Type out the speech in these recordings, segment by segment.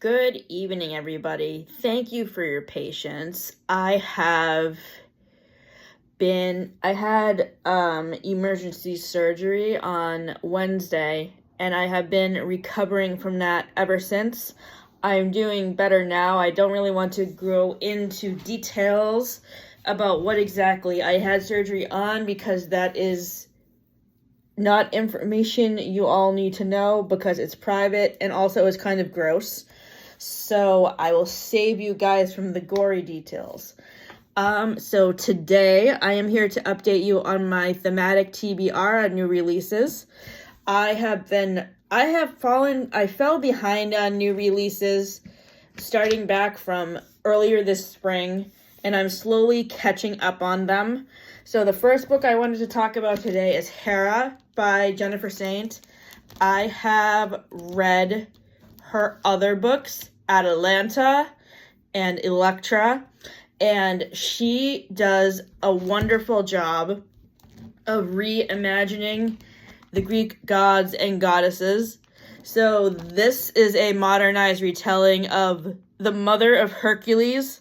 Good evening, everybody. Thank you for your patience. I had emergency surgery on Wednesday, and I have been recovering from that ever since. I'm doing better now. I don't really want to go into details about what exactly I had surgery on because that is not information you all need to know because it's private and also is kind of gross. So I will save you guys from the gory details. So today I am here to update you on my Thematic TBR on new releases. I fell behind on new releases starting back from earlier this spring, and I'm slowly catching up on them. So the first book I wanted to talk about today is Hera by Jennifer Saint. I have read her other books, Atalanta and Electra, and she does a wonderful job of reimagining the Greek gods and goddesses. So this is a modernized retelling of the mother of Hercules.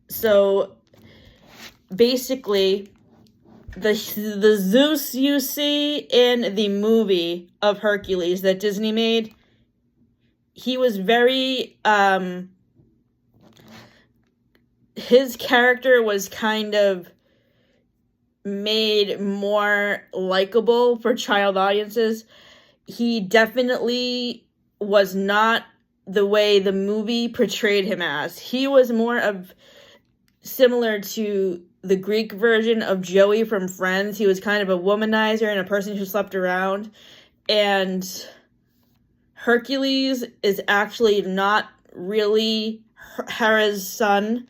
So basically, the Zeus you see in the movie of Hercules that Disney made, he was very, his character was kind of made more likable for child audiences. He definitely was not the way the movie portrayed him as. He was more of similar to the Greek version of Joey from Friends. He was kind of a womanizer and a person who slept around. And Hercules is actually not really Hera's son.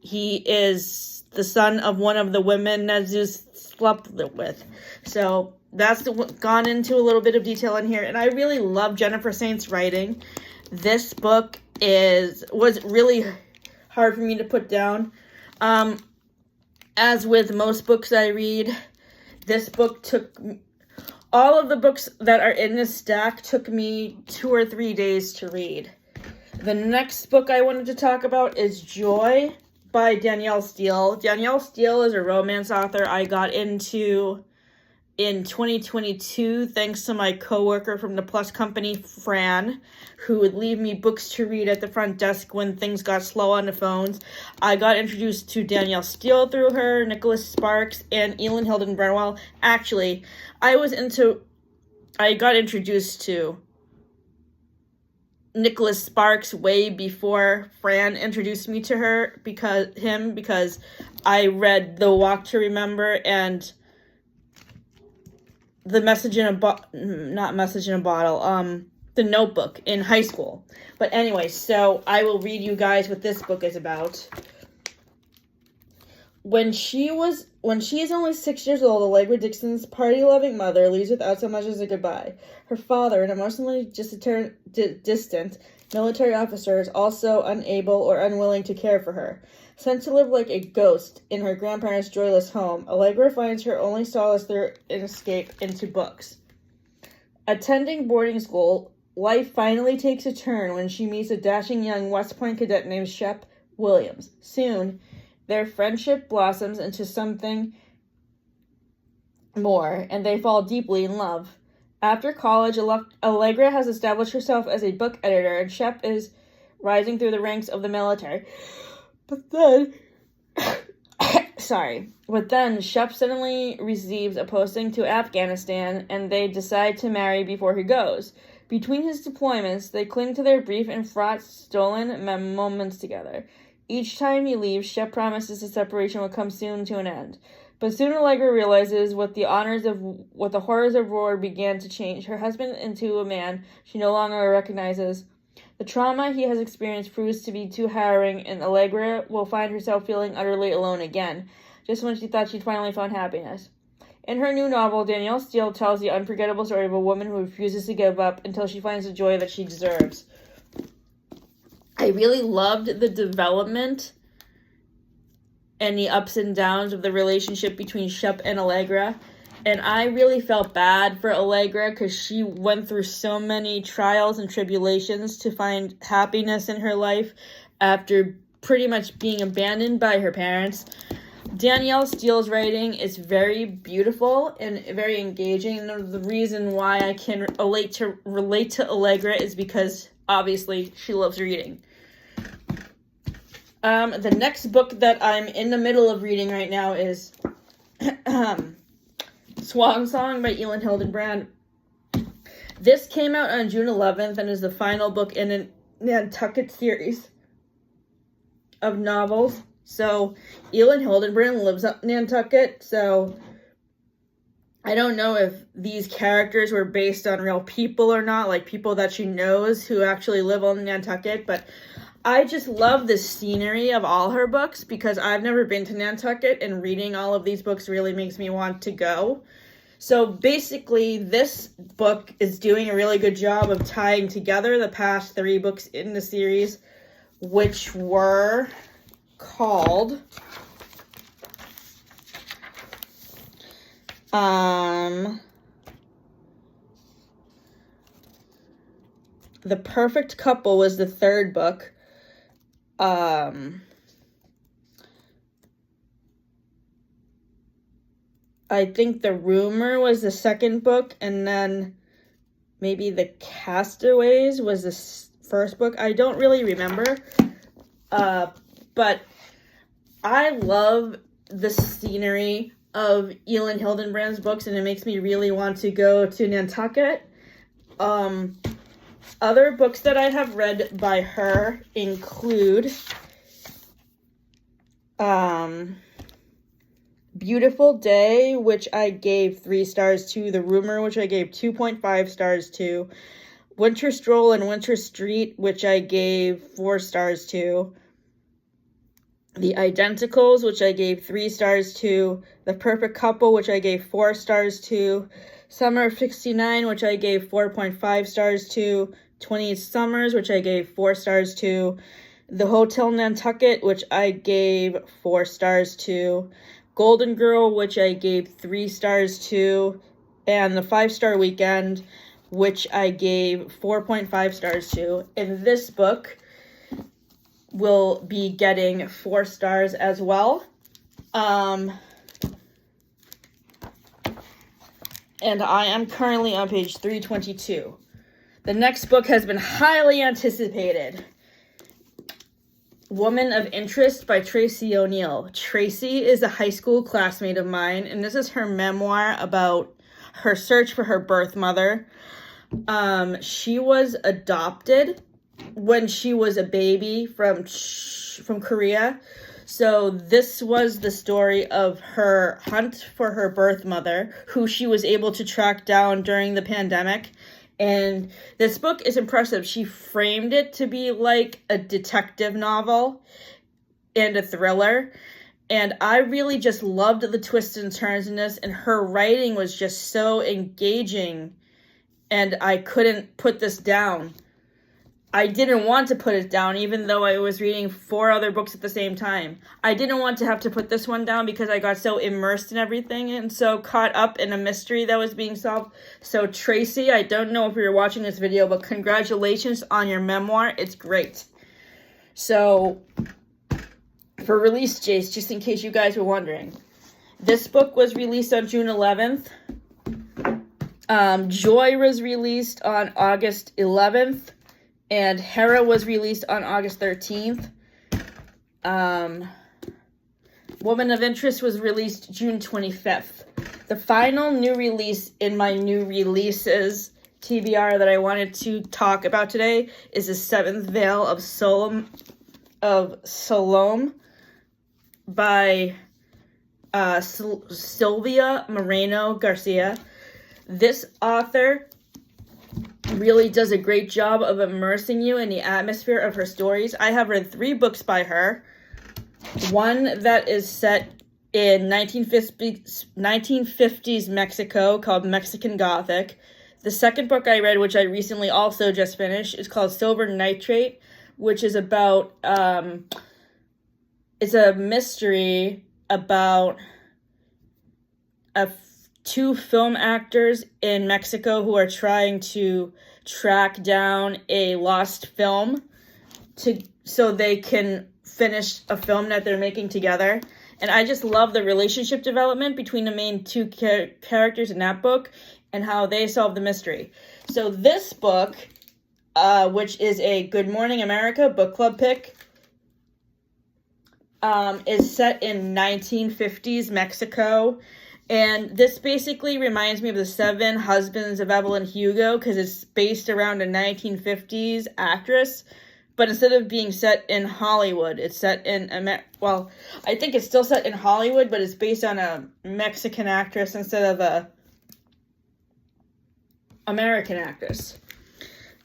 He is the son of one of the women that Zeus slept with. So that's gone into a little bit of detail in here. And I really love Jennifer Saint's writing. This book was really hard for me to put down. As with most books I read, this book all of the books that are in this stack took me 2 or 3 days to read. The next book I wanted to talk about is Joy by Danielle Steel. Danielle Steel is a romance author I got into in 2022 thanks to my coworker from the Plus company, Fran, who would leave me books to read at the front desk when things got slow on the phones. I got introduced to Danielle Steel through her, Nicholas Sparks, and Elin Hildenbrand. Well, actually, I got introduced to Nicholas Sparks way before Fran introduced me to her because I read The Walk to Remember and The Notebook in high school. But anyway, so I will read you guys what this book is about. When she is only 6 years old, Allegra Dixon's party-loving mother leaves without so much as a goodbye. Her father, an emotionally distant military officer, is also unable or unwilling to care for her. Sent to live like a ghost in her grandparents' joyless home, Allegra finds her only solace through an escape into books. Attending boarding school, life finally takes a turn when she meets a dashing young West Point cadet named Shep Williams. Soon, their friendship blossoms into something more, and they fall deeply in love. After college, Allegra has established herself as a book editor, and Shep is rising through the ranks of the military. But then Shep suddenly receives a posting to Afghanistan, and they decide to marry before he goes. Between his deployments, they cling to their brief and fraught stolen moments together. Each time he leaves, Shep promises the separation will come soon to an end. But soon Allegra realizes what the horrors of war began to change her husband into a man she no longer recognizes. The trauma he has experienced proves to be too harrowing, and Allegra will find herself feeling utterly alone again, just when she thought she'd finally found happiness. In her new novel, Danielle Steel tells the unforgettable story of a woman who refuses to give up until she finds the joy that she deserves. I really loved the development and the ups and downs of the relationship between Shep and Allegra. And I really felt bad for Allegra because she went through so many trials and tribulations to find happiness in her life after pretty much being abandoned by her parents. Danielle Steel's writing is very beautiful and very engaging. And the reason why I can relate to Allegra is because obviously she loves reading. The next book that I'm in the middle of reading right now is Swan Song by Elin Hildenbrand. This came out on June 11th and is the final book in a Nantucket series of novels. So, Elin Hildenbrand lives up in Nantucket, so I don't know if these characters were based on real people or not, like people that she knows who actually live on Nantucket, but I just love the scenery of all her books because I've never been to Nantucket, and reading all of these books really makes me want to go. So basically, this book is doing a really good job of tying together the past 3 books in the series, which were called The Perfect Couple was the 3rd book. I think The Rumor was the 2nd book, and then maybe The Castaways was the 1st book. I don't really remember. But I love the scenery of Elin Hildenbrand's books, and it makes me really want to go to Nantucket. Other books that I have read by her include Beautiful Day, which I gave 3 stars to, The Rumor, which I gave 2.5 stars to, Winter Stroll and Winter Street, which I gave 4 stars to, The Identicals, which I gave 3 stars to, The Perfect Couple, which I gave 4 stars to, Summer of 69, which I gave 4.5 stars to, 20 Summers, which I gave 4 stars to, The Hotel Nantucket, which I gave 4 stars to, Golden Girl, which I gave 3 stars to, and The 5-Star Weekend, which I gave 4.5 stars to. And this book will be getting 4 stars as well. And I am currently on page 322. The next book has been highly anticipated. Woman of Interest by Tracy O'Neill. Tracy is a high school classmate of mine, and this is her memoir about her search for her birth mother. She was adopted when she was a baby from Korea. So this was the story of her hunt for her birth mother, who she was able to track down during the pandemic. And this book is impressive. She framed it to be like a detective novel and a thriller. And I really just loved the twists and turns in this. And her writing was just so engaging. And I couldn't put this down. I didn't want to put it down, even though I was reading 4 other books at the same time. I didn't want to have to put this one down because I got so immersed in everything and so caught up in a mystery that was being solved. So Tracy, I don't know if you're watching this video, but congratulations on your memoir. It's great. So for release dates, just in case you guys were wondering, this book was released on June 11th. Joy was released on August 11th. And Hera was released on August 13th. Woman of Interest was released June 25th. The final new release in my new releases TBR that I wanted to talk about today is The Seventh Veil of Salome by Silvia Moreno Garcia. This author really does a great job of immersing you in the atmosphere of her stories. I have read 3 books by her. One that is set in 1950s Mexico called Mexican Gothic. The second book I read, which I recently also just finished, is called Silver Nitrate, which is about, it's a mystery about a two film actors in Mexico who are trying to track down a lost film so they can finish a film that they're making together. And I just love the relationship development between the main two characters in that book and how they solve the mystery. So this book, which is a Good Morning America book club pick, is set in 1950s Mexico. And this basically reminds me of The Seven Husbands of Evelyn Hugo because it's based around a 1950s actress. But instead of being set in Hollywood, it's set in, I think it's still set in Hollywood, but it's based on a Mexican actress instead of a American actress.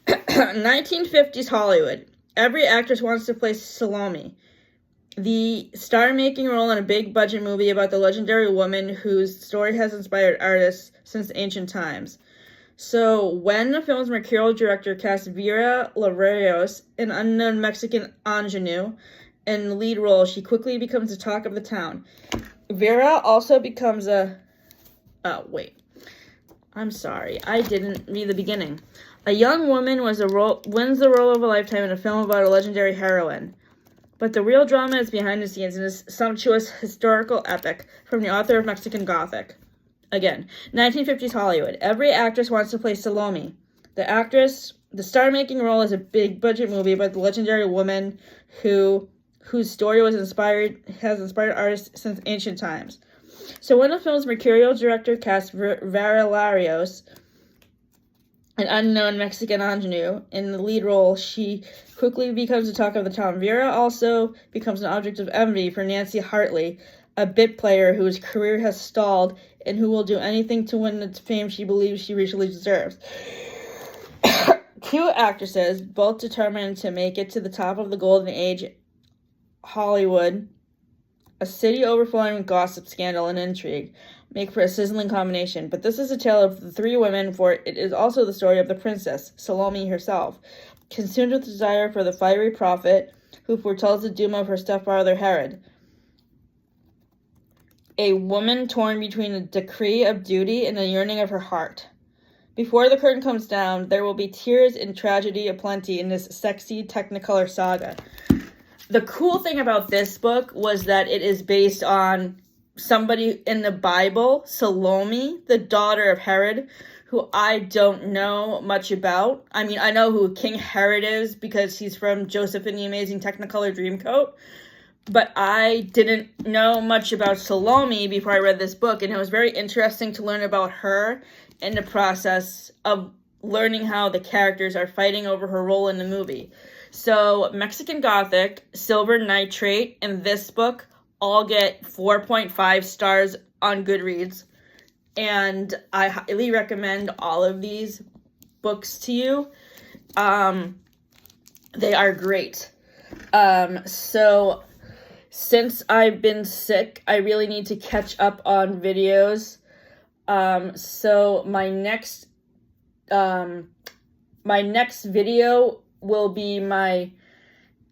1950s Hollywood. Every actress wants to play Salome, the star-making role in a big-budget movie about the legendary woman whose story has inspired artists since ancient times. So, when the film's mercurial director cast Hera Larios, an unknown Mexican ingenue, in the lead role, she quickly becomes the talk of the town. Hera also becomes a... Oh, wait. I'm sorry. I didn't read the beginning. A young woman wins the role of a lifetime in a film about a legendary heroine. But the real drama is behind the scenes in this sumptuous historical epic from the author of Mexican Gothic. Again, 1950s Hollywood. Every actress wants to play Salome. The star-making role is a big-budget movie about the legendary woman whose story has inspired artists since ancient times. So when the film's mercurial director cast Hera Larios, an unknown Mexican ingenue, in the lead role, she quickly becomes the talk of the town. Hera also becomes an object of envy for Nancy Hartley, a bit player whose career has stalled and who will do anything to win the fame she believes she richly deserves. Two actresses, both determined to make it to the top of the golden age, Hollywood, a city overflowing with gossip, scandal, and intrigue, make for a sizzling combination. But this is a tale of the three women, for it is also the story of the princess, Salome herself, consumed with desire for the fiery prophet who foretells the doom of her stepfather Herod. A woman torn between a decree of duty and the yearning of her heart. Before the curtain comes down, there will be tears and tragedy aplenty in this sexy Technicolor saga. The cool thing about this book was that it is based on somebody in the Bible, Salome, the daughter of Herod, who I don't know much about. I mean, I know who King Herod is because he's from Joseph and the Amazing Technicolor Dreamcoat. But I didn't know much about Salome before I read this book, and it was very interesting to learn about her in the process of learning how the characters are fighting over her role in the movie. So, Mexican Gothic, Silver Nitrate, and this book all get 4.5 stars on Goodreads. And I highly recommend all of these books to you. They are great. So... Since I've been sick, I really need to catch up on videos. So my next video will be my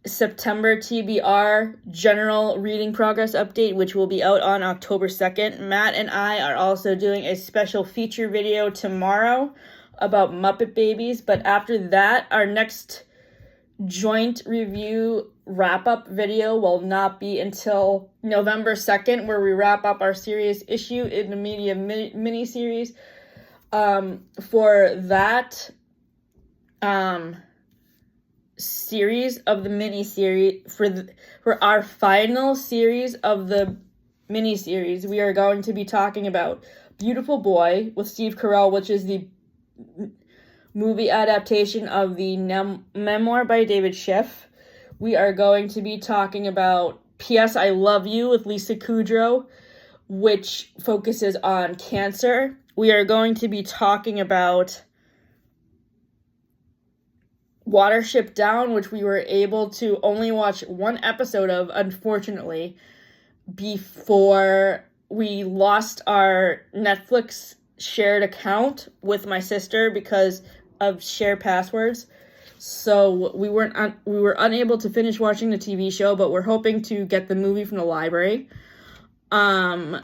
September TBR general reading progress update, which will be out on October 2nd. Matt and I are also doing a special feature video tomorrow about Muppet Babies. But after that, our next joint review wrap-up video will not be until November 2nd, where we wrap up our serious issue in the media mini-series. For that series of the mini-series, for our final series of the mini-series, we are going to be talking about Beautiful Boy with Steve Carell, which is the movie adaptation of the memoir by David Schiff. We are going to be talking about P.S. I Love You with Lisa Kudrow, which focuses on cancer. We are going to be talking about Watership Down, which we were able to only watch one episode of, unfortunately, before we lost our Netflix shared account with my sister because of shared passwords. So we were unable to finish watching the TV show, but we're hoping to get the movie from the library. And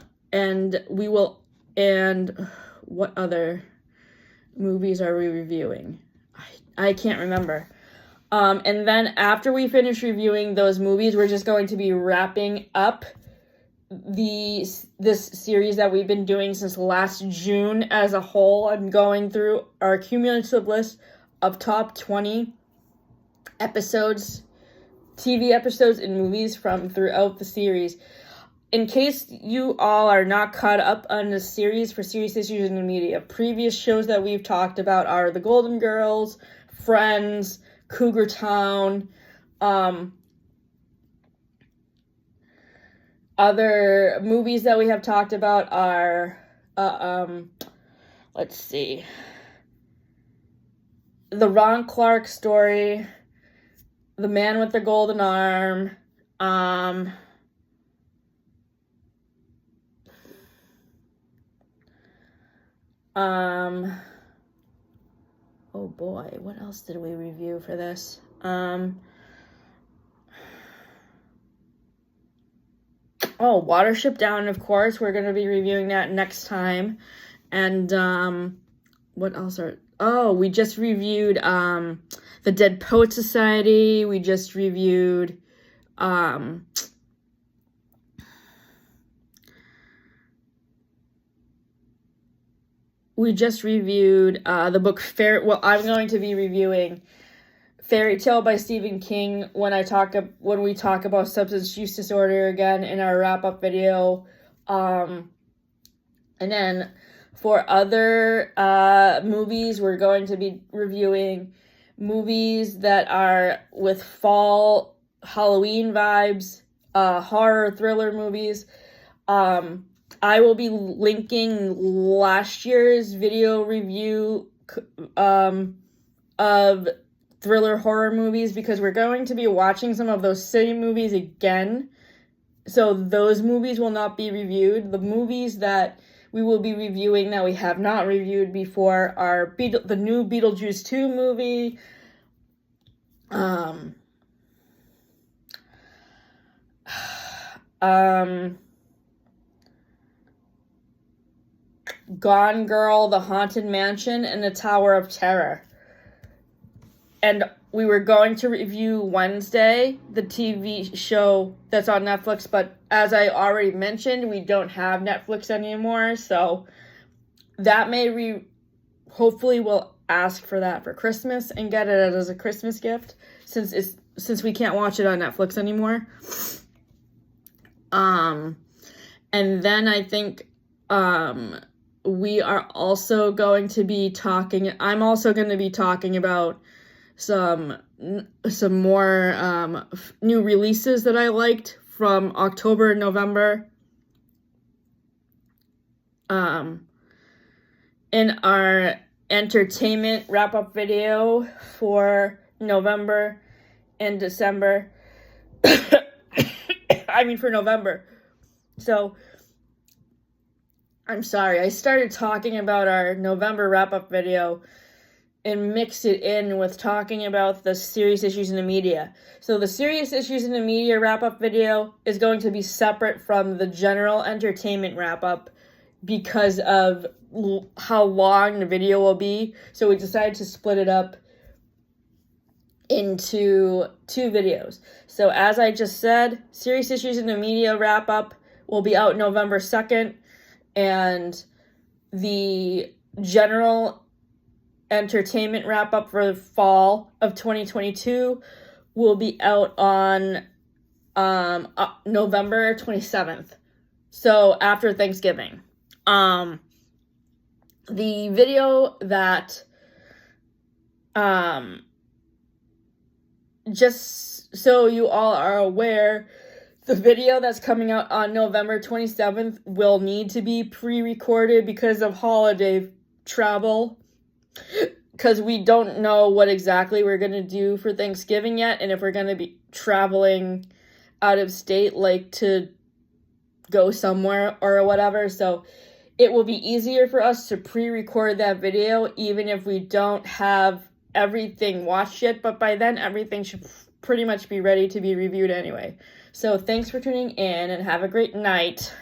we will And what other movies are we reviewing? I can't remember. And then after we finish reviewing those movies, we're just going to be wrapping up this series that we've been doing since last June as a whole, and going through our cumulative list of top 20 episodes, TV episodes and movies from throughout the series. In case you all are not caught up on the series for Serious Issues in the Media, previous shows that we've talked about are The Golden Girls, Friends, Cougar Town. Other movies that we have talked about are, let's see, The Ron Clark Story, The Man with the Golden Arm, oh boy, what else did we review for this? Watership Down, of course. We're going to be reviewing that next time. And, what else we just reviewed, The Dead Poet Society. We just reviewed, The book I'm going to be reviewing Fairy Tale by Stephen King when we talk about substance use disorder again in our wrap-up video. And then for other movies, we're going to be reviewing movies that are with fall Halloween vibes, horror thriller movies. I will be linking last year's video review of thriller horror movies, because we're going to be watching some of those same movies again. So those movies will not be reviewed. The movies that we will be reviewing that we have not reviewed before are the new Beetlejuice 2 movie, Gone Girl, The Haunted Mansion, and The Tower of Terror. And we were going to review Wednesday, the TV show that's on Netflix, but as I already mentioned, we don't have Netflix anymore, so that hopefully we'll ask for that for Christmas and get it as a Christmas gift, since we can't watch it on Netflix anymore. And then I think, we are also going to be I'm also going to be talking about some more new releases that I liked from October and November. In our entertainment wrap-up video for November and December. For November. So, I'm sorry, I started talking about our November wrap-up video and mixed it in with talking about the Serious Issues in the Media. So the Serious Issues in the Media wrap-up video is going to be separate from the general entertainment wrap-up because of how long the video will be. So we decided to split it up into two videos. So as I just said, Serious Issues in the Media wrap-up will be out November 2nd, and the general entertainment wrap-up for the fall of 2022 will be out on November 27th, so after Thanksgiving. The video that just so you all are aware, the video that's coming out on November 27th will need to be pre-recorded because of holiday travel, because we don't know what exactly we're going to do for Thanksgiving yet, and if we're going to be traveling out of state, like to go somewhere or whatever. So it will be easier for us to pre-record that video, even if we don't have everything watched yet, but by then everything should pretty much be ready to be reviewed anyway. So thanks for tuning in and have a great night.